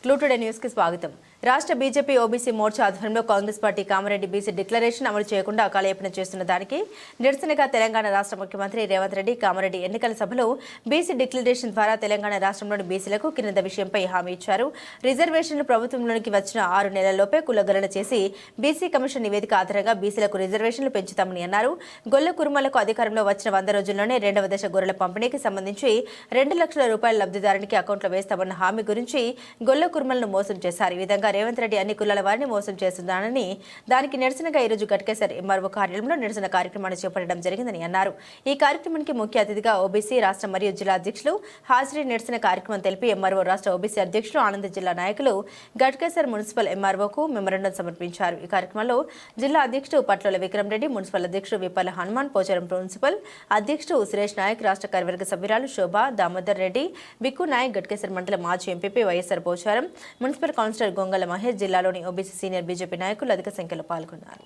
క్లూటుడే news కి స్వాగతం. రాష్ట్ర బీజేపీ ఓబీసీ మోర్చా ఆధ్వర్యంలో Congress party Kamareddy BC declaration అమలు చేయకుండా కాలయాపన చేస్తున్న దానికి నిరసనగా తెలంగాణ రాష్ట్ర ముఖ్యమంత్రి రేవంత్ రెడ్డి కామారెడ్డి ఎన్నికల సభలో బీసీ డిక్లరేషన్ ద్వారా తెలంగాణ రాష్ట్రంలోని బీసీలకు కింద విషయంపై హామీ ఇచ్చారు. రిజర్వేషన్లు ప్రభుత్వంలోనికి వచ్చిన 6 నెలల్లోపే కులగణన చేసి బీసీ కమిషన్ నివేదిక ఆధారంగా బీసీలకు రిజర్వేషన్లు పెంచుతామని అన్నారు. గొల్ల కురుమలకు అధికారంలో వచ్చిన 100 రోజుల్లోనే 2వ దశ గొర్రెల పంపిణీకి సంబంధించి 2 లక్షల రూపాయల లబ్ధిదారునికి అకౌంట్లో వేస్తామన్న హామీ గురించి గొల్ల కురుమలను మోసం చేశారు. ఈ విధంగా రేవంత్ రెడ్డి అన్ని కులాల వారిని మోసం చేస్తున్నారని దానికి నిరసనగా ఈరోజు గట్కేసర్ ఎంఆర్ఓ కార్యాలయంలో నిరసన కార్యక్రమాన్ని చేపట్టడం జరిగిందని అన్నారు. ఈ కార్యక్రమానికి ముఖ్య అతిథిగా ఓబీసీ రాష్ట్ర మరియు జిల్లా అధ్యక్షులు హాజరీ నిరసన కార్యక్రమం తెలిపి ఎంఆర్ఓ రాష్ట్ర ఓబీసీ అధ్యక్షులు ఆనంద్ జిల్లా నాయకులు గట్కేసర్ మున్సిపల్ ఎంఆర్ఓకు మెమరాండం సమర్పించారు. ఈ కార్యక్రమంలో జిల్లా అధ్యక్షుడు పట్ల విక్రమ్ రెడ్డి, మున్సిపల్ అధ్యక్షుడు విపల్ హనుమాన్, పోచారం మున్సిపల్ అధ్యక్షుడు సురేష్ నాయక్, రాష్ట్ర కార్యవర్గ సభ్యురాలు శోభ, దామోదర్ రెడ్డి, బిక్కు నాయక్, గట్కేసర్ మండల మాజీ MPP YSR Pocharam, municipal councillor Gongala Mahesh, జిల్లాలోని ఓబీసీ సీనియర్ బీజేపీ నాయకులు అధిక సంఖ్యలో పాల్గొన్నారు.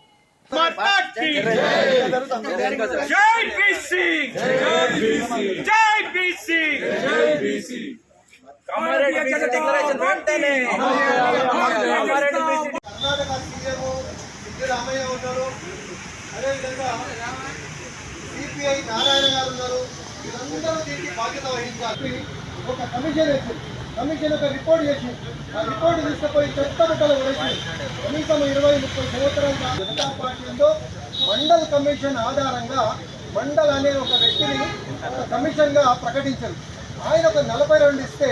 ఒక కమిషన్ ఒక రిపోర్ట్ చేసి ఆ రిపోర్ట్ తీసుకుపోయి చెత్తబట్టలు వేసి కనీసం 20-30 సంవత్సరాల జనతా పార్టీ ఉందో మండల్ కమిషన్ ఆధారంగా మండల్ అనే ఒక వ్యక్తిని ఒక కమిషన్గా ప్రకటించారు. ఆయన ఒక 42 ఇస్తే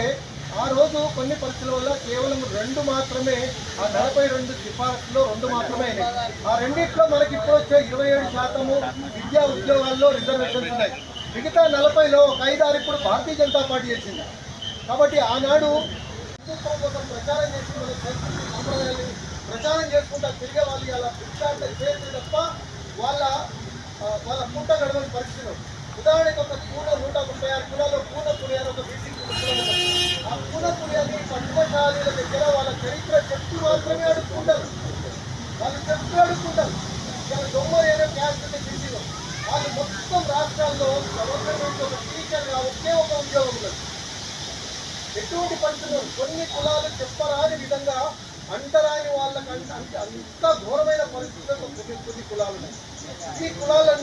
ఆ రోజు కొన్ని పరిస్థితుల వల్ల కేవలం 2 మాత్రమే, ఆ 42 సిఫార్సులో 2 మాత్రమే అయినాయి. ఆ రెండిట్లో మనకి ఇప్పుడు వచ్చే 27% విద్యా ఉద్యోగాల్లో రిజర్వేషన్స్ ఉన్నాయి. మిగతా 40లో ఒక 5-6 ఇప్పుడు భారతీయ జనతా పార్టీ చేసింది. కాబట్టి ఆనాడు కోసం ప్రచారం చేసుకున్న సంప్రదాయాన్ని ప్రచారం చేసుకుంటా తిరిగే వాళ్ళు ఇలా పిచ్చాంట చేసి తప్ప వాళ్ళ పుట్ట గడవని పరిస్థితులు. ఉదాహరణకు ఒక పూన 136 కులాల్లో పూన పులియారు, ఒక బీసీ కులాలు. ఆ పూన పులియాన్ని పద్మశాలీల దగ్గర వాళ్ళ చరిత్ర చెప్తూ మాత్రమే అడుగుతుంటారు. వాళ్ళు చెప్తూ అడుగుతుంటారు. ఇలా 90 క్యాస్ట్ బీసీలో వాళ్ళు మొత్తం రాష్ట్రాల్లో గవర్నమెంట్ ఒక టీచర్గా ఒకే ఒక ఉద్యోగం ఉన్నది. ఎటువంటి పరిస్థితులు కొన్ని కులాలు చెప్పరాని విధంగా అంటరాని వాళ్ళకంటే అంత ఘోరమైన పరిస్థితుల్లో కొన్ని కులాలు ఉన్నాయి. ఈ కులాలన్నీ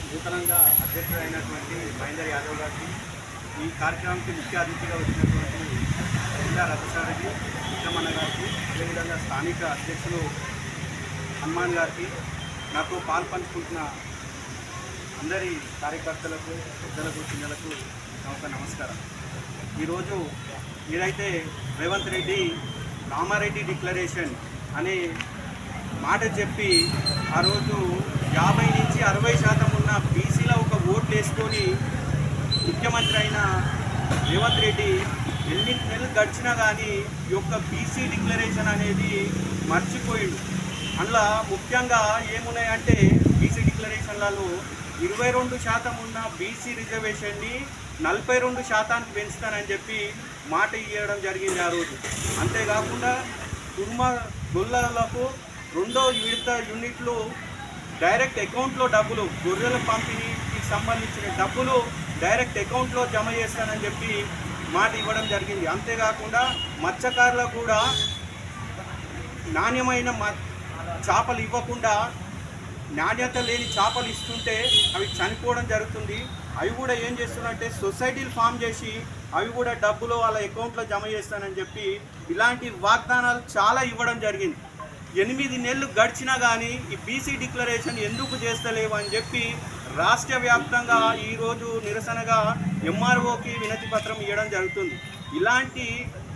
నూతనంగా అధ్యక్షుడైనటువంటి మహేందర్ యాదవ్ గారికి, ఈ కార్యక్రమానికి ముఖ్య అతిథిగా వచ్చినటువంటి జిల్లా రథసారథి విక్రమన్న గారికి, అదేవిధంగా స్థానిక అధ్యక్షులు హనుమాన్ గారికి, నాకు పాల్పంచుకుంటున్న అందరి కార్యకర్తలకు, పెద్దలకు, పిల్లలకు ఒక నమస్కారం. ఈరోజు ఏదైతే రేవంత్ రెడ్డి కామారెడ్డి డిక్లరేషన్ అనే మాట చెప్పి ఆ రోజు 50 నుంచి 60% ఉన్న బీసీలో ఒక ఓట్లు వేసుకొని ముఖ్యమంత్రి అయిన రేవంత్ రెడ్డి 8 నెలలు గడిచినా కానీ ఈ యొక్క బీసీ డిక్లరేషన్ అనేది మర్చిపోయిండు. అందులో ముఖ్యంగా ఏమున్నాయంటే బీసీ డిక్లరేషన్లలో 22% ఉన్న బీసీ రిజర్వేషన్ని 42% పెంచుతానని చెప్పి మాట ఇవ్వడం జరిగింది ఆ రోజు. అంతేకాకుండా గొల్లలకు 2వ విడత యూనిట్లు డైరెక్ట్ అకౌంట్లో డబ్బులు, గొర్రెల పంపిణీకి సంబంధించిన డబ్బులు డైరెక్ట్ అకౌంట్లో జమ చేస్తానని చెప్పి మాట ఇవ్వడం జరిగింది. అంతేకాకుండా మత్స్యకారులకు కూడా నాణ్యమైన చేపలు ఇవ్వకుండా నాణ్యత లేని చేపలు ఇస్తుంటే అవి చనిపోవడం జరుగుతుంది. అవి కూడా ఏం చేస్తున్నారంటే సొసైటీలు ఫామ్ చేసి అవి కూడా డబ్బులు వాళ్ళ అకౌంట్లో జమ చేస్తానని చెప్పి ఇలాంటి వాగ్దానాలు చాలా ఇవ్వడం జరిగింది. 8 నెలలు గడిచినా కానీ ఈ బీసీ డిక్లరేషన్ ఎందుకు చేస్తలేవు అని చెప్పి రాష్ట్ర వ్యాప్తంగా ఈరోజు నిరసనగా ఎంఆర్ఓకి వినతి పత్రం ఇవ్వడం జరుగుతుంది. ఇలాంటి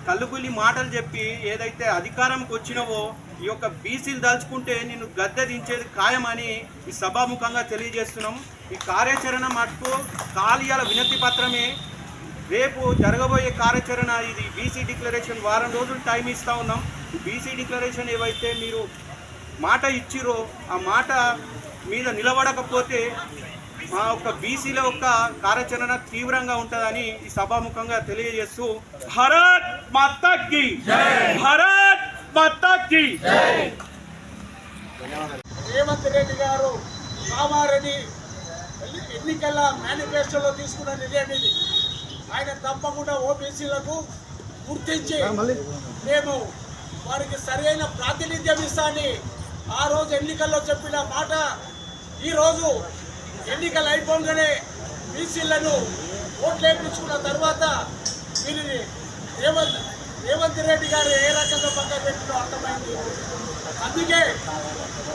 కల్లుగులి మాటలు చెప్పి ఏదైతే అధికారంకి వచ్చినవో ఈ యొక్క బీసీలు దాల్చుకుంటే నిన్ను గద్దె దించేది ఖాయమని ఈ సభాముఖంగా తెలియజేస్తున్నాం. ఈ కార్యాచరణ మటుకు కాలియాల వినతి పత్రమే. రేపు జరగబోయే కార్యాచరణ ఇది బీసీ డిక్లరేషన్ వారం రోజులు టైం ఇస్తూ ఉన్నాం. ఈ బీసీ డిక్లరేషన్ ఏవైతే మీరు మాట ఇచ్చిరో ఆ మాట మీద నిలబడకపోతే మా యొక్క బీసీల యొక్క కార్యాచరణ తీవ్రంగా ఉంటుందని ఈ సభాముఖంగా తెలియజేస్తూ భారత్ మాతా కీ జై, భారత్ మాతా కీ జై. రేవంత్ రెడ్డి గారు కామారెడ్డి ఎన్నికల మేనిఫెస్టోలో తీసుకున్న నిర్ణయం ఇది. ఆయన తప్పకుండా ఓబీసీలకు గుర్తించి మేము వారికి సరైన ప్రాతినిధ్యం ఇస్తామని ఆ రోజు ఎన్నికల్లో చెప్పిన మాట ఈరోజు ఎన్నికలు అయిపోగానే బీసీలను ఓట్లు వేయించుకున్న తర్వాత వీరిని రేవంత్ రెడ్డి గారు ఏ రకంగా పక్కన పెట్టినో అర్థమైంది. అందుకే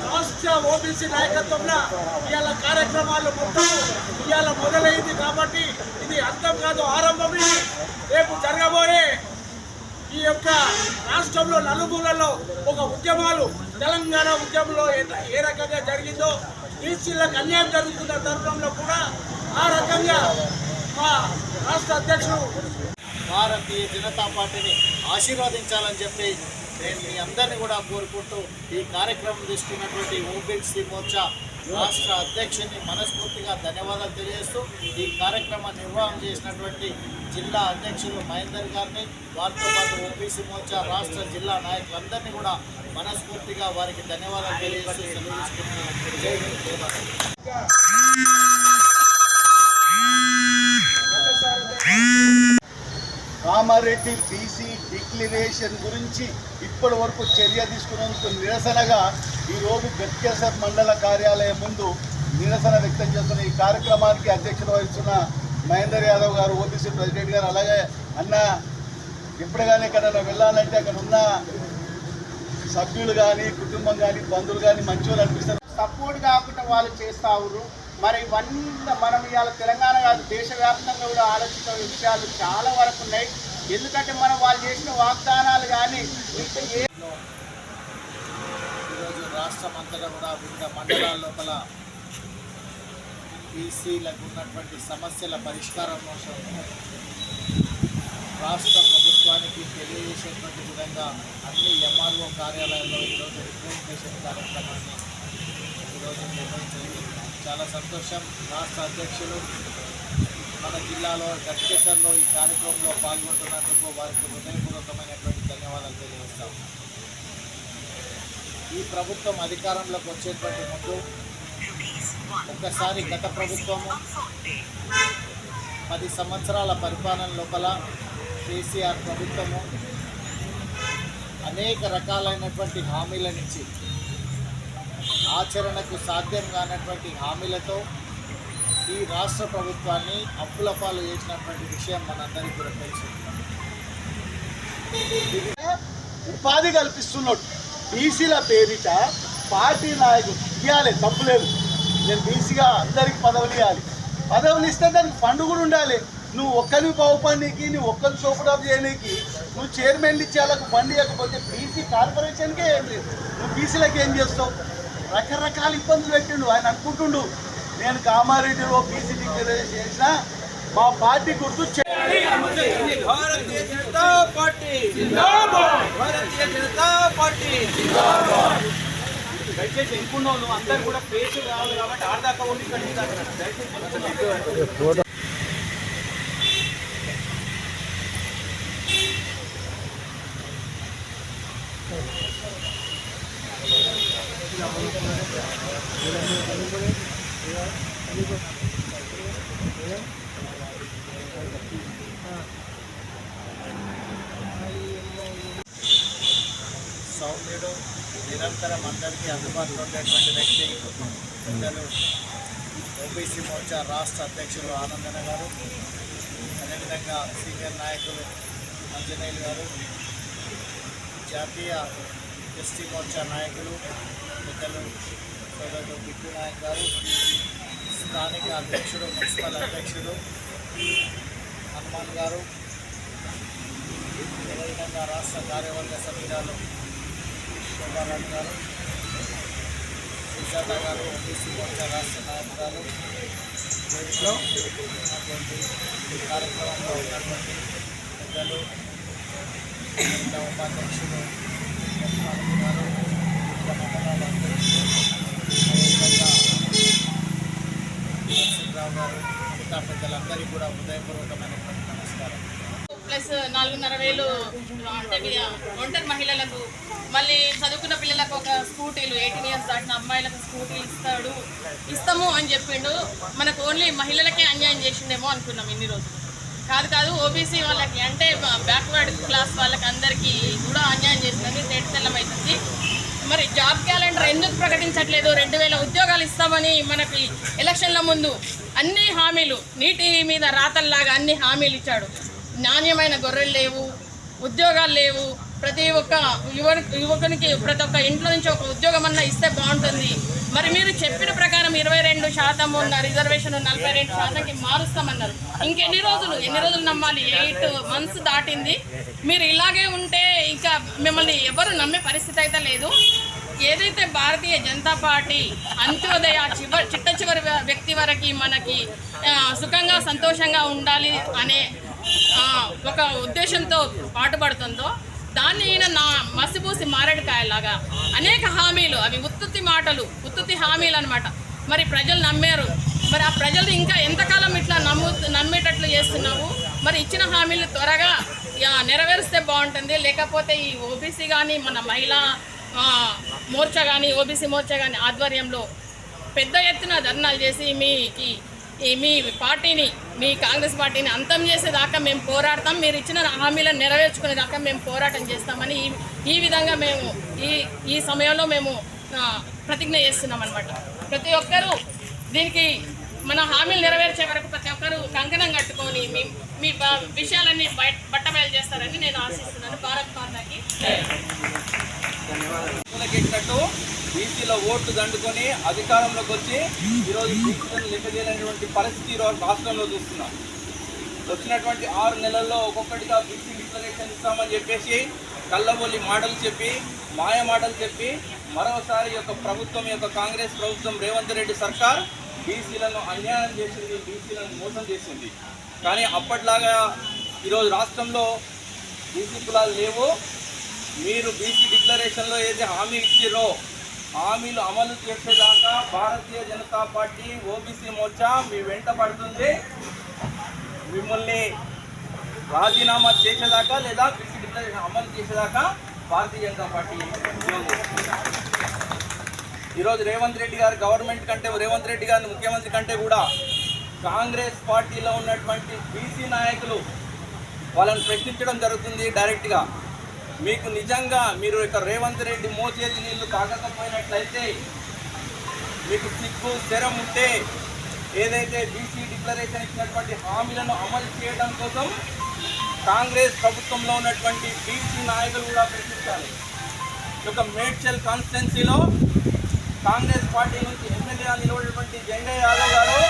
రాష్ట్ర ఓబీసీ నాయకత్వంలో ఇవాళ కార్యక్రమాలు మొత్తం ఇవాళ మొదలైంది. కాబట్టి ఇది అంతం కాదు, ఆరంభమే. రేపు జరగబోయే ఈ యొక్క రాష్ట్రంలో నలుమూలలో ఒక ఉద్యమాలు, తెలంగాణ ఉద్యమంలో ఏ రకంగా జరిగిందో బీసీలకు అన్యాయం జరుగుతున్న తరుణంలో కూడా ఆ రకంగా మా రాష్ట్ర అధ్యక్షుడు భారతీయ జనతా పార్టీని ఆశీర్వదించాలని చెప్పి నేను మీ అందరినీ కూడా కోరుకుంటూ ఈ కార్యక్రమం తీసుకున్నటువంటి ఓబీసీ మోర్చా రాష్ట్ర అధ్యక్షుని మనస్ఫూర్తిగా ధన్యవాదాలు తెలియజేస్తూ ఈ కార్యక్రమ నిర్వహణ చేసినటువంటి జిల్లా అధ్యక్షులు మహేందర్ గారిని, వారితో పాటు ఓబీసీ మోర్చా రాష్ట్ర జిల్లా నాయకులందరినీ కూడా మనస్ఫూర్తిగా వారికి ధన్యవాదాలు తెలియజేస్తూ సెలవు తీసుకుంటున్నాను. జై హింద్, జై భారత్. కామారెడ్డి బీసీ డిక్లరేషన్ గురించి ఇప్పటి వరకు చర్య తీసుకున్నందుకు నిరసనగా ఈరోజు గట్కేసర్ మండల కార్యాలయం ముందు నిరసన వ్యక్తం చేస్తున్న ఈ కార్యక్రమానికి అధ్యక్షత వహిస్తున్న మహేందర్ యాదవ్ గారు, ఓబీసీ ప్రెసిడెంట్ గారు, అలాగే అన్న ఎప్పుడు కానీ ఎక్కడైనా వెళ్ళాలంటే అక్కడ ఉన్న సభ్యులు కానీ, కుటుంబం కానీ, బంధువులు కానీ మంచివాళ్ళు అనిపిస్తారు. సపోర్ట్ కాకుండా వాళ్ళు చేస్తూ ఉన్నారు. మరి ఇవన్నీ మనం ఇవాళ తెలంగాణ కాదు దేశవ్యాప్తంగా కూడా ఆలోచించే విషయాలు చాలా వరకు ఉన్నాయి. ఎందుకంటే మనం వాళ్ళు చేసిన వాగ్దానాలు కానీ ఈరోజు రాష్ట్రం అంతటా కూడా వివిధ మండలాల లోపల బీసీలకు ఉన్నటువంటి సమస్యల పరిష్కారం కోసం రాష్ట్ర ప్రభుత్వానికి తెలియజేసేటువంటి విధంగా అన్ని ఎంఆర్ఓ కార్యాలయాల్లో ఈరోజు రిప్రజెంటేషన్ కార్యక్రమాన్ని ఈరోజు నిర్వహించింది. చాలా సంతోషం. రాష్ట్ర అధ్యక్షులు మన జిల్లాలో గట్కేసర్లో ఈ కార్యక్రమంలో పాల్గొంటున్నందుకు వారికి హృదయపూర్వకమైనటువంటి ధన్యవాదాలు తెలియజేస్తాం. ఈ ప్రభుత్వం అధికారంలోకి వచ్చేటువంటి ముందు ఒక్కసారి గత ప్రభుత్వము 10 సంవత్సరాల పరిపాలన లోపల కేసీఆర్ ప్రభుత్వము అనేక రకాలైనటువంటి హామీలనిచ్చి ఆచరణకు సాధ్యం కానటువంటి హామీలతో ఈ రాష్ట్ర ప్రభుత్వాన్ని అప్పుల పాలు చేసినటువంటి విషయం మనందరికీ కూడా తెలుసు. ఉపాధి కల్పిస్తున్నాడు. బీసీల పేరిట పార్టీ నాయకులు ఇవ్వాలి, తప్పులేదు. నేను బీసీగా అందరికి పదవులు ఇవ్వాలి. పదవులు ఇస్తే దానికి ఫండ్ కూడా ఉండాలి. నువ్వు ఒక్కరిని బాగుపడనీకి, నువ్వు ఒక్కరిని సోపడాప్ చేయడానికి నువ్వు చైర్మన్లు ఇచ్చే వాళ్ళకు ఫండ్ ఇవ్వకపోతే బీసీ కార్పొరేషన్కే ఏం లేదు. నువ్వు బీసీలకు ఏం చేస్తావు? రకరకాల ఇబ్బందులు పెట్టిండు ఆయన. అనుకుంటుండు నేను కామారెడ్డిలో బీసీ డిక్లరేషన్ చేసిన మా పార్టీ గుర్తు భారతీయ జనతా పార్టీ జిందాబాద్, భారతీయ జనతా పార్టీ జిందాబాద్. దయచేసి ఎన్నుకున్న వాళ్ళు అందరూ కూడా పేరు రావాలి కాబట్టి ఆడదాకా ఉండి దయచేసి సౌమ్యుడు, నిరంతరం అందరికీ అందుబాటులో ఉండేటువంటి వ్యక్తి పెద్దలు ఓబీసీ మోర్చా రాష్ట్ర అధ్యక్షులు ఆనందన గారు, అదేవిధంగా సీనియర్ నాయకులు అంజనేయులు గారు, జాతీయ ఎస్టీ మోర్చా నాయకులు పెద్దలు సోదరుడు బిట్టు నాయక్ గారు, స్థానిక అధ్యక్షుడు మున్సిపల్ అధ్యక్షుడు హనుమాన్ గారు, అదేవిధంగా రాష్ట్ర కార్యవర్గ సభ్యురాలు శోభారాణి గారు, సుజాత గారు, ఓబీసీ మోర్చా రాష్ట్ర నాయకురాలు, ఉన్నటువంటి ఈ కార్యక్రమంలో ఉన్నటువంటి పెద్దలు ఉపాధ్యక్షులు లక్ష్మణ్ గారు, మండలాల అధ్యక్షులు, అదేవిధంగా నరసింహరావు గారు, మిగతా పెద్దలందరికీ కూడా హృదయపూర్వకమైనటువంటి నమస్కారం. ప్లస్ 4,500 అంటే ఒంటరి మహిళలకు, మళ్ళీ చదువుకున్న పిల్లలకు ఒక స్కూటీలు 18 ఇయర్స్ దాటిన అమ్మాయిలకు స్కూటీలు ఇస్తాము అని చెప్పిండు. మనకు ఓన్లీ మహిళలకే అన్యాయం చేసిండేమో అనుకున్నాం ఇన్ని రోజులు. కాదు ఓబీసీ వాళ్ళకి అంటే బ్యాక్వర్డ్ క్లాస్ వాళ్ళకి అందరికీ కూడా అన్యాయం చేసినది తేటతెల్లమవుతుంది. మరి జాబ్ క్యాలెండర్ ఎందుకు ప్రకటించట్లేదు? 2000 ఉద్యోగాలు ఇస్తామని మనకి ఎలక్షన్ల ముందు అన్ని హామీలు నీటి మీద రాతల్లాగా అన్ని హామీలు ఇచ్చాడు. నాణ్యమైన గొర్రెలు లేవు, ఉద్యోగాలు లేవు. ప్రతి ఒక్క యువకునికి ప్రతి ఒక్క ఇంట్లో నుంచి ఒక ఉద్యోగం అన్నా ఇస్తే బాగుంటుంది. మరి మీరు చెప్పిన ప్రకారం 22% ఉన్న రిజర్వేషన్ 42%కి మారుస్తామన్నారు. ఇంకెన్ని రోజులు నమ్మాలి? 8 months దాటింది. మీరు ఇలాగే ఉంటే ఇంకా మిమ్మల్ని ఎవరు నమ్మే పరిస్థితి అయితే లేదు. ఏదైతే భారతీయ జనతా పార్టీ అంత్యోదయ చిట్ట చివరి వ్యక్తి వరకు మనకి సుఖంగా సంతోషంగా ఉండాలి అనే ఒక ఉద్దేశంతో పాటుపడుతుందో దాన్ని ఈయన మసిపూసి మారేడుకాయలాగా అనేక హామీలు, అవి ఉత్తుత్తి హామీలు అనమాట. మరి ప్రజలు నమ్మారు. మరి ఆ ప్రజలు ఇంకా ఎంతకాలం ఇట్లా నమ్మేటట్లు చేస్తున్నావు? మరి ఇచ్చిన హామీలు త్వరగా నెరవేరిస్తే బాగుంటుంది. లేకపోతే ఈ ఓబీసీ కానీ మన మహిళా మోర్చా కానీ ఓబీసీ మోర్చా కానీ ఆధ్వర్యంలో పెద్ద ఎత్తున ధర్నాలు చేసి మీ పార్టీని, మీ కాంగ్రెస్ పార్టీని అంతం చేసేదాకా మేము పోరాడతాం. మీరు ఇచ్చిన హామీలను నెరవేర్చుకునేదాకా మేము పోరాటం చేస్తామని ఈ విధంగా మేము ఈ సమయంలో మేము ప్రతిజ్ఞ చేస్తున్నాం అనమాట. ప్రతి ఒక్కరూ దీనికి మన హామీలు నెరవేర్చే వరకు ప్రతి ఒక్కరూ కంకణం కట్టుకొని మీ విషయాలన్నీ బట్టబయలు చేస్తారని నేను ఆశిస్తున్నాను. భారత్ మాతాకి ఎక్కినట్టు బీసీల ఓట్లు దండుకొని అధికారంలోకి వచ్చి ఈరోజు బీసీలను లెక్క చేయలేనటువంటి పరిస్థితి ఈరోజు రాష్ట్రంలో చూస్తున్నాం. వచ్చినటువంటి 6 నెలల్లో ఒక్కొక్కటిగా బీసీ డిక్లరేషన్ ఇస్తామని చెప్పేసి కళ్ళబొల్లి మాటలు చెప్పి, మాయ మాటలు చెప్పి మరోసారి ప్రభుత్వం కాంగ్రెస్ ప్రభుత్వం రేవంత్ రెడ్డి సర్కార్ బీసీలను అన్యాయం చేసింది, బీసీలను మోసం చేసింది. కానీ అప్పట్లాగా ఈరోజు రాష్ట్రంలో బీసీ కులాలు లేవు. మీరు బీసీ డిక్లరేషన్లో ఏదైతే హామీ ఇచ్చిరో హామీలు అమలు చేసేదాకా భారతీయ జనతా పార్టీ ఓబీసీ మోర్చా మీ వెంట పడుతుంది. మిమ్మల్ని రాజీనామా చేసేదాకా లేదా బీసీ డిక్లరేషన్ అమలు చేసేదాకా భారతీయ జనతా పార్టీ ఈరోజు రేవంత్ రెడ్డి గారు గవర్నమెంట్ కంటే, రేవంత్ రెడ్డి గారిని ముఖ్యమంత్రి కంటే కూడా కాంగ్రెస్ పార్టీలో ఉన్నటువంటి బీసీ నాయకులు వాళ్ళని ప్రశ్నించడం జరుగుతుంది డైరెక్ట్గా. మీకు నిజంగా మీరు రేవంత్ రెడ్డి మోచేతి నీళ్లు తాగకపోయినట్లయితే, మీకు సిగ్గు శరం ఉంటే ఏదైతే బీసీ డిక్లరేషన్ ఇచ్చినటువంటి హామీలను అమలు చేయడం కోసం కాంగ్రెస్ ప్రభుత్వంలో ఉన్నటువంటి బీసీ నాయకులు కూడా ప్రశ్నించాలి. మేడ్చల్ కాన్స్టిట్యున్సీలో కాంగ్రెస్ పార్టీ నుంచి ఎమ్మెల్యేగా నిలబడినటువంటి జంగయ్య యాదవ్ గారు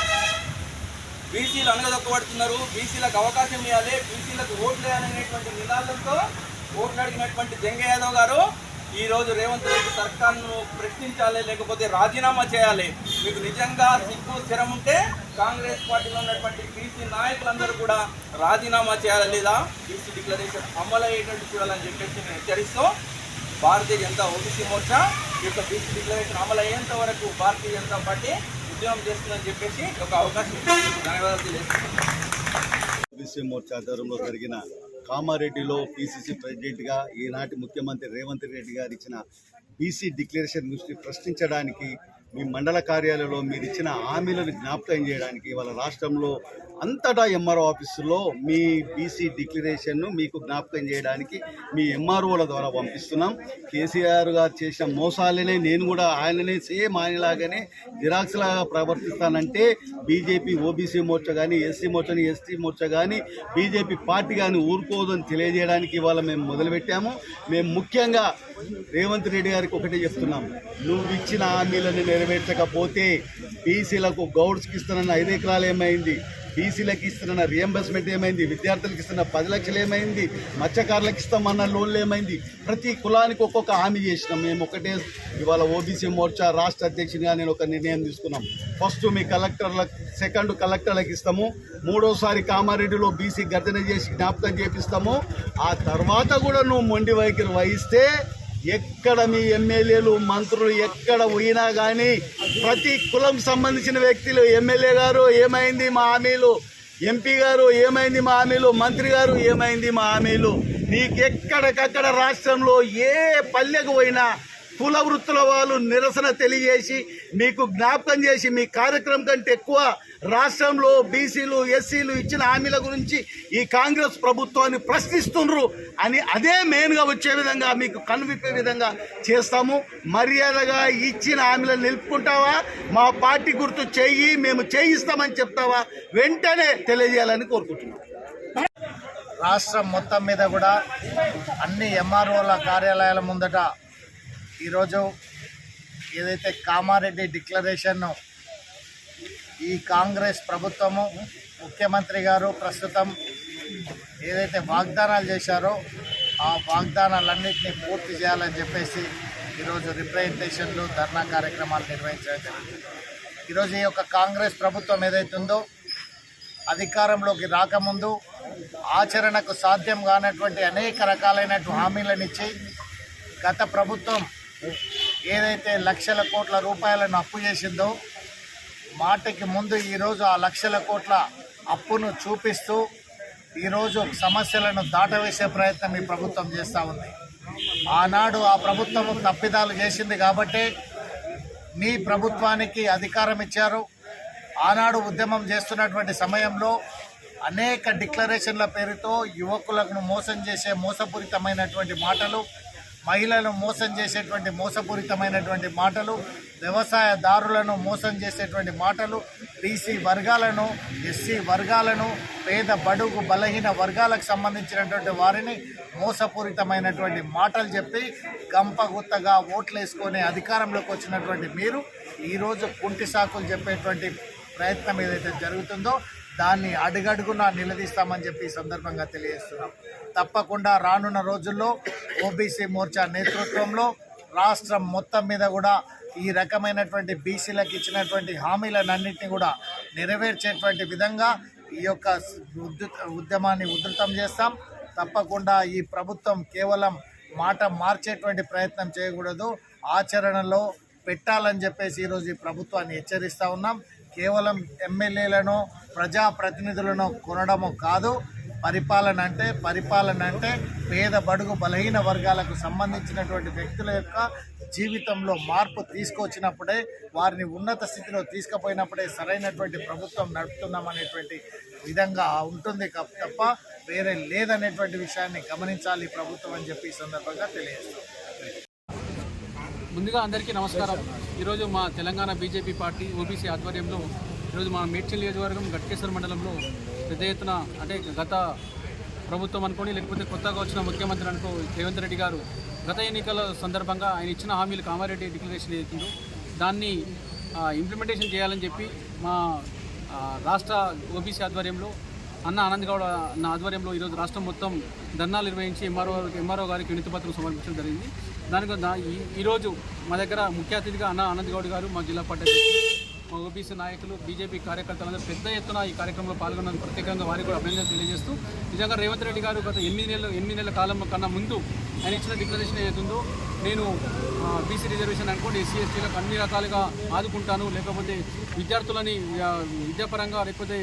బీసీలు అనగదొక్కబడుతున్నారు, బీసీలకు అవకాశం ఇవ్వాలి, బీసీలకు ఓట్లు వేయాలనేటువంటి నినాదంతో ఓట్లు అడిగినటువంటి జంగయ్య యాదవ్ గారు ఈరోజు రేవంత్ రెడ్డి సర్కార్ను ప్రశ్నించాలి, లేకపోతే రాజీనామా చేయాలి. మీకు నిజంగా సిగ్గు స్థిరం ఉంటే కాంగ్రెస్ పార్టీలో ఉన్నటువంటి బీసీ నాయకులందరూ కూడా రాజీనామా చేయాలి, లేదా బీసీ డిక్లరేషన్ అమలు అయ్యేటట్టు చూడాలని చెప్పేసి నేను హెచ్చరిస్తూ Bharatiya Janata OBC Morcha BC declaration అమలు అయ్యేంత వరకు భారతీయ జనతా పార్టీ ఉద్యమం చేస్తుందని చెప్పేసి అవకాశం ధన్యవాదాలు తెలియజేస్తున్నాను. ఓబీసీ మోర్చా ఆధ్వర్యంలో జరిగిన కామారెడ్డిలో పీసీసీ ప్రెసిడెంట్గా ఈనాటి ముఖ్యమంత్రి రేవంత్ రెడ్డి గారు ఇచ్చిన బీసీ డిక్లరేషన్ గురించి ప్రశ్నించడానికి, మీ మండల కార్యాలయంలో మీరు ఇచ్చిన హామీలను జ్ఞాపకం చేయడానికి ఇవాళ రాష్ట్రంలో అంతటా ఎంఆర్ఓ ఆఫీసులో మీ బీసీ డిక్లరేషన్ను మీకు జ్ఞాపకం చేయడానికి మీ ఎంఆర్ఓల ద్వారా పంపిస్తున్నాం. కేసీఆర్ గారు చేసిన మోసాలనే నేను కూడా ఆయననే సేమ్ ఆయనలాగానే జిరాక్స్ లాగా ప్రవర్తిస్తానంటే బీజేపీ ఓబీసీ మోర్చా కానీ, ఎస్సీ మోర్చాని, ఎస్టీ మోర్చా కానీ, బీజేపీ పార్టీ కానీ ఊరుకోదని తెలియజేయడానికి ఇవాళ మేము మొదలుపెట్టాము. మేము ముఖ్యంగా రేవంత్ రెడ్డి గారికి ఒకటే చెప్తున్నాం, నువ్వు ఇచ్చిన హామీలను నెరవేర్చకపోతే బీసీలకు గౌడ్స్కి ఇస్తున్న 5 ఎకరాలు ఏమైంది, బీసీలకు ఇస్తున్న రియంబర్స్మెంట్ ఏమైంది, విద్యార్థులకు ఇస్తున్న 10 లక్షలు ఏమైంది, మత్స్యకారులకు ఇస్తామన్న లోన్లు ఏమైంది, ప్రతి కులానికి ఒక్కొక్క హామీ చేసినాం. మేము ఒకటే ఇవాళ ఓబీసీ మోర్చా రాష్ట్ర అధ్యక్షునిగా నేను ఒక నిర్ణయం తీసుకున్నాం. ఫస్ట్ మీ కలెక్టర్లకు, సెకండ్ కలెక్టర్లకు ఇస్తాము, మూడోసారి కామారెడ్డిలో బీసీ గర్జన చేసి జ్ఞాపకం చేపిస్తాము. ఆ తర్వాత కూడా నువ్వు మొండి వైఖరి వహిస్తే ఎక్కడ మీ ఎమ్మెల్యేలు, మంత్రులు ఎక్కడ పోయినా కానీ ప్రతి కులం సంబంధించిన వ్యక్తులు, ఎమ్మెల్యే గారు ఏమైంది మా హామీలు, ఎంపీ గారు ఏమైంది మా హామీలు, మంత్రి గారు ఏమైంది మా హామీలు, నీకెక్కడికక్కడ రాష్ట్రంలో ఏ పల్లెకు పోయినా కుల వృత్తుల వాళ్ళు నిరసన తెలియజేసి మీకు జ్ఞాపకం చేసి మీ కార్యక్రమం కంటే ఎక్కువ రాష్ట్రంలో బీసీలు ఎస్సీలు ఇచ్చిన హామీల గురించి ఈ కాంగ్రెస్ ప్రభుత్వాన్ని ప్రశ్నిస్తున్నారు అని అదే మెయిన్గా వచ్చే విధంగా మీకు కనువిప్పే విధంగా చేస్తాము. మర్యాదగా ఇచ్చిన హామీలను నిలుపుకుంటావా, మా పార్టీ గుర్తు చెయ్యి మేము చేయిస్తామని చెప్తావా, వెంటనే తెలియజేయాలని కోరుకుంటున్నాం. రాష్ట్రం మొత్తం మీద కూడా అన్ని ఎంఆర్ఓల కార్యాలయాల ముందట ఈరోజు ఏదైతే కామారెడ్డి డిక్లరేషన్ ఈ కాంగ్రెస్ ప్రభుత్వము ముఖ్యమంత్రి గారు ప్రస్తుతం ఏదైతే వాగ్దానాలు చేశారో ఆ వాగ్దానాలన్నింటినీ పూర్తి చేయాలని చెప్పేసి ఈరోజు రిప్రజెంటేషన్లు ధర్నా కార్యక్రమాలు నిర్వహించడం జరుగుతుంది. ఈరోజు ఈ యొక్క కాంగ్రెస్ ప్రభుత్వం ఏదైతే ఉందో అధికారంలోకి రాకముందు ఆచరణకు సాధ్యం కానటువంటి అనేక రకాలైనటువంటి హామీలను ఇచ్చి గత ప్రభుత్వం ఏదైతే లక్షల కోట్ల రూపాయలను అప్పు చేసిందో మాటకి ముందు ఈరోజు ఆ లక్షల కోట్ల అప్పును చూపిస్తూ ఈరోజు సమస్యలను దాటవేసే ప్రయత్నం ఈ ప్రభుత్వం చేస్తూ ఉంది. ఆనాడు ఆ ప్రభుత్వం తప్పిదాలు చేసింది కాబట్టే మీ ప్రభుత్వానికి అధికారం ఇచ్చారు. ఆనాడు ఉద్యమం చేస్తున్నటువంటి సమయంలో అనేక డిక్లరేషన్ల పేరుతో యువకులను మోసం చేసే మోసపూరితమైనటువంటి మాటలు, మహిళలను మోసం చేసేటువంటి మోసపూరితమైనటువంటి మాటలు, వ్యవసాయదారులను మోసం చేసేటువంటి మాటలు, బీసీ వర్గాలను, ఎస్సీ వర్గాలను, పేద బడుగు బలహీన వర్గాలకు సంబంధించినటువంటి వారిని మోసపూరితమైనటువంటి మాటలు చెప్పి గంపగుత్తగా ఓట్లు వేసుకొని అధికారంలోకి వచ్చినటువంటి మీరు ఈరోజు కుంటి సాకులు చెప్పేటువంటి ప్రయత్నం ఏదైతే జరుగుతుందో దాన్ని అడుగడుగునా నిలదీస్తామని చెప్పి ఈ సందర్భంగా తెలియజేస్తున్నాం. తప్పకుండా రానున్న రోజుల్లో ఓబీసీ మోర్చా నేతృత్వంలో రాష్ట్రం మొత్తం మీద కూడా ఈ రకమైనటువంటి బీసీలకు ఇచ్చినటువంటి హామీలన్నింటినీ కూడా నెరవేర్చేటువంటి విధంగా ఈ యొక్క ఉద్యమాన్ని ఉధృతం చేస్తాం. తప్పకుండా ఈ ప్రభుత్వం కేవలం మాట మార్చేటువంటి ప్రయత్నం చేయకూడదు, ఆచరణలో పెట్టాలని చెప్పేసి ఈరోజు ఈ ప్రభుత్వాన్ని హెచ్చరిస్తూ ఉన్నాం. కేవలం ఎమ్మెల్యేలను ప్రజాప్రతినిధులను కొనడము కాదు, పరిపాలన అంటే పేద బడుగు బలహీన వర్గాలకు సంబంధించినటువంటి వ్యక్తుల యొక్క జీవితంలో మార్పు తీసుకొచ్చినప్పుడే, వారిని ఉన్నత స్థితిలో తీసుకుపోయినప్పుడే సరైనటువంటి ప్రభుత్వం నడుపుతున్నామనేటువంటి విధంగా ఉంటుంది తప్ప వేరే లేదనేటువంటి విషయాన్ని గమనించాలి ప్రభుత్వం అని చెప్పి ఈ సందర్భంగా తెలియజేస్తాం. ముందుగా అందరికీ నమస్కారం. ఈరోజు మా తెలంగాణ బీజేపీ పార్టీ ఓబీసీ ఆధ్వర్యంలో ఈరోజు మా మేడ్చల్ నియోజకవర్గం గట్కేశ్వర మండలంలో పెద్ద ఎత్తున అంటే గత ప్రభుత్వం అనుకోని లేకపోతే కొత్తగా వచ్చిన ముఖ్యమంత్రి అనుకో రేవంత్ రెడ్డి గారు గత ఎన్నికల సందర్భంగా ఆయన ఇచ్చిన హామీలు కామారెడ్డి డిక్లరేషన్ ఏదైతుందో దాన్ని ఇంప్లిమెంటేషన్ చేయాలని చెప్పి మా రాష్ట్ర ఓబీసీ ఆధ్వర్యంలో అన్న ఆనంద్ గౌడ్ అన్న ఆధ్వర్యంలో ఈరోజు రాష్ట్రం మొత్తం ధర్నాలు నిర్వహించి ఎంఆర్ఓ గారికి వినతిపత్రం సమర్పించడం జరిగింది. దానికి ఈరోజు మా దగ్గర ముఖ్య అతిథిగా అన్న ఆనంద్ గౌడ్ గారు, మా జిల్లా పార్టీ, మా ఓబీసీ నాయకులు, బీజేపీ కార్యకర్తలందరూ పెద్ద ఎత్తున ఈ కార్యక్రమంలో పాల్గొన్నందుకు ప్రత్యేకంగా వారికి కూడా అభినందనలు తెలియజేస్తూ, నిజంగా రేవంత్ రెడ్డి గారు గత 8 నెలల కాలం కన్నా ముందు ఆయన ఇచ్చిన డిక్లరేషన్ ఏదైతుందో నేను బీసీ రిజర్వేషన్ అనుకోండి ఎస్సీ ఎస్టీలకు అన్ని రకాలుగా ఆదుకుంటాను, లేకపోతే విద్యార్థులని విద్యాపరంగా లేకపోతే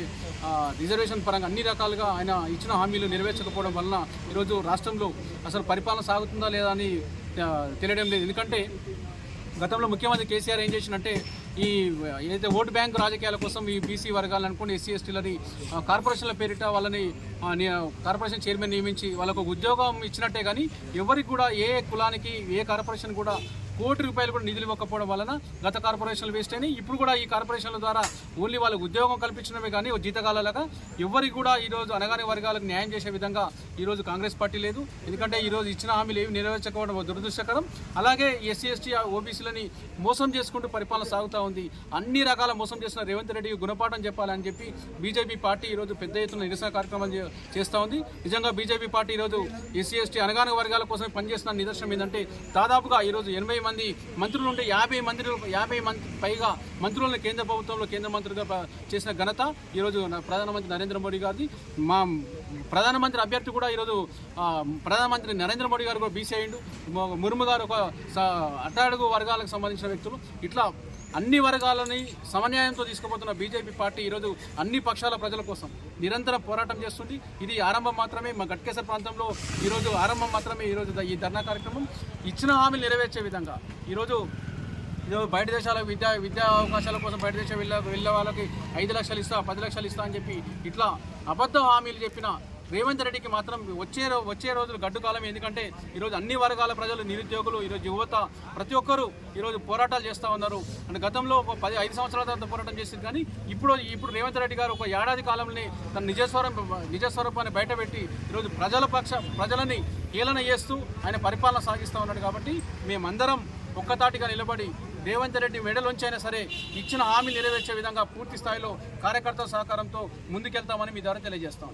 రిజర్వేషన్ పరంగా అన్ని రకాలుగా ఆయన ఇచ్చిన హామీలు నెరవేర్చకపోవడం వలన ఈరోజు రాష్ట్రంలో అసలు పరిపాలన సాగుతుందా లేదా అని తెలియడం లేదు. ఎందుకంటే గతంలో ముఖ్యమంత్రి కేసీఆర్ ఏం చేసినంటే ఈ ఏదైతే ఓటు బ్యాంకు రాజకీయాల కోసం ఈ బీసీ వర్గాలను అనుకోండి ఎస్సీ ఎస్టీలని కార్పొరేషన్ల పేరిట వాళ్ళని కార్పొరేషన్ చైర్మన్ నియమించి వాళ్ళకు ఉద్యోగం ఇచ్చినట్టే కానీ ఎవరికి కూడా ఏ కులానికి ఏ కార్పొరేషన్ కూడా ₹1 కోటి కూడా నిధులు ఇవ్వకపోవడం వలన గత కార్పొరేషన్లు వేస్ట్ అయినాయి. ఇప్పుడు కూడా ఈ కార్పొరేషన్ల ద్వారా ఓన్లీ వాళ్ళకు ఉద్యోగం కల్పించడమే కానీ జీతకాలలాగా ఎవరికి కూడా ఈరోజు అనగానే వర్గాలకు న్యాయం చేసే విధంగా ఈరోజు కాంగ్రెస్ పార్టీ లేదు. ఎందుకంటే ఈరోజు ఇచ్చిన హామీలు ఏమి నెరవేర్చకపోవడం దురదృష్టకరం. అలాగే ఎస్సీ ఎస్టీ ఓబీసీలని మోసం చేసుకుంటూ పరిపాలన సాగుతూ ఉంది. అన్ని రకాల మోసం చేసిన రేవంత్ రెడ్డి గుణపాఠం చెప్పాలని చెప్పి బీజేపీ పార్టీ ఈరోజు పెద్ద ఎత్తున నిరసన కార్యక్రమాలు చేస్తూ ఉంది. నిజంగా బీజేపీ పార్టీ ఈరోజు ఎస్సీ ఎస్టీ అనగానే వర్గాల కోసమే పనిచేస్తున్న నిదర్శనం ఏంటంటే దాదాపుగా ఈరోజు 80 మంది మంత్రులు ఉంటే 50 మంది పైగా మంత్రులను కేంద్ర ప్రభుత్వంలో కేంద్ర మంత్రులుగా చేసిన ఘనత ఈరోజు ప్రధానమంత్రి నరేంద్ర మోడీ గారిది. మా ప్రధానమంత్రి అభ్యర్థి కూడా ఈరోజు ప్రధానమంత్రి నరేంద్ర మోడీ గారు కూడా బీసీ అయ్యిండు. ముర్ము గారు ఒక అట్టడుగు వర్గాలకు సంబంధించిన వ్యక్తులు. ఇట్లా అన్ని వర్గాలని సమన్యాయంతో తీసుకుపోతున్న బీజేపీ పార్టీ ఈరోజు అన్ని పక్షాల ప్రజల కోసం నిరంతరం పోరాటం చేస్తుంది. ఇది ఆరంభం మాత్రమే. మా గట్కేసర్ ప్రాంతంలో ఈరోజు ఆరంభం మాత్రమే. ఈరోజు ఈ ధర్నా కార్యక్రమం ఇచ్చిన హామీలు నెరవేర్చే విధంగా ఈరోజు బయట దేశాల విద్యా అవకాశాల కోసం బయట దేశం వెళ్ళే వాళ్ళకి 5 లక్షలు ఇస్తా 10 లక్షలు ఇస్తా అని చెప్పి ఇట్లా అబద్ధ హామీలు చెప్పిన రేవంత్ రెడ్డికి మాత్రం వచ్చే రోజులు గడ్డు కాలం. ఎందుకంటే ఈరోజు అన్ని వర్గాల ప్రజలు, నిరుద్యోగులు, ఈరోజు యువత ప్రతి ఒక్కరూ ఈరోజు పోరాటాలు చేస్తూ ఉన్నారు. అంటే గతంలో ఒక 5 సంవత్సరాల తర్వాత పోరాటం చేసింది, కానీ ఇప్పుడు రేవంత్ రెడ్డి గారు ఒక ఏడాది కాలంలో తన నిజస్వరూపాన్ని బయటపెట్టి ఈరోజు ప్రజలని హేళన చేస్తూ ఆయన పరిపాలన సాగిస్తూ ఉన్నాడు. కాబట్టి మేమందరం ఒక్కతాటిగా నిలబడి రేవంత్ రెడ్డి మెడలోంచి అయినా సరే ఇచ్చిన హామీ నెరవేర్చే విధంగా పూర్తి స్థాయిలో కార్యకర్తల సహకారంతో ముందుకెళ్తామని మీ ద్వారా తెలియజేస్తాం.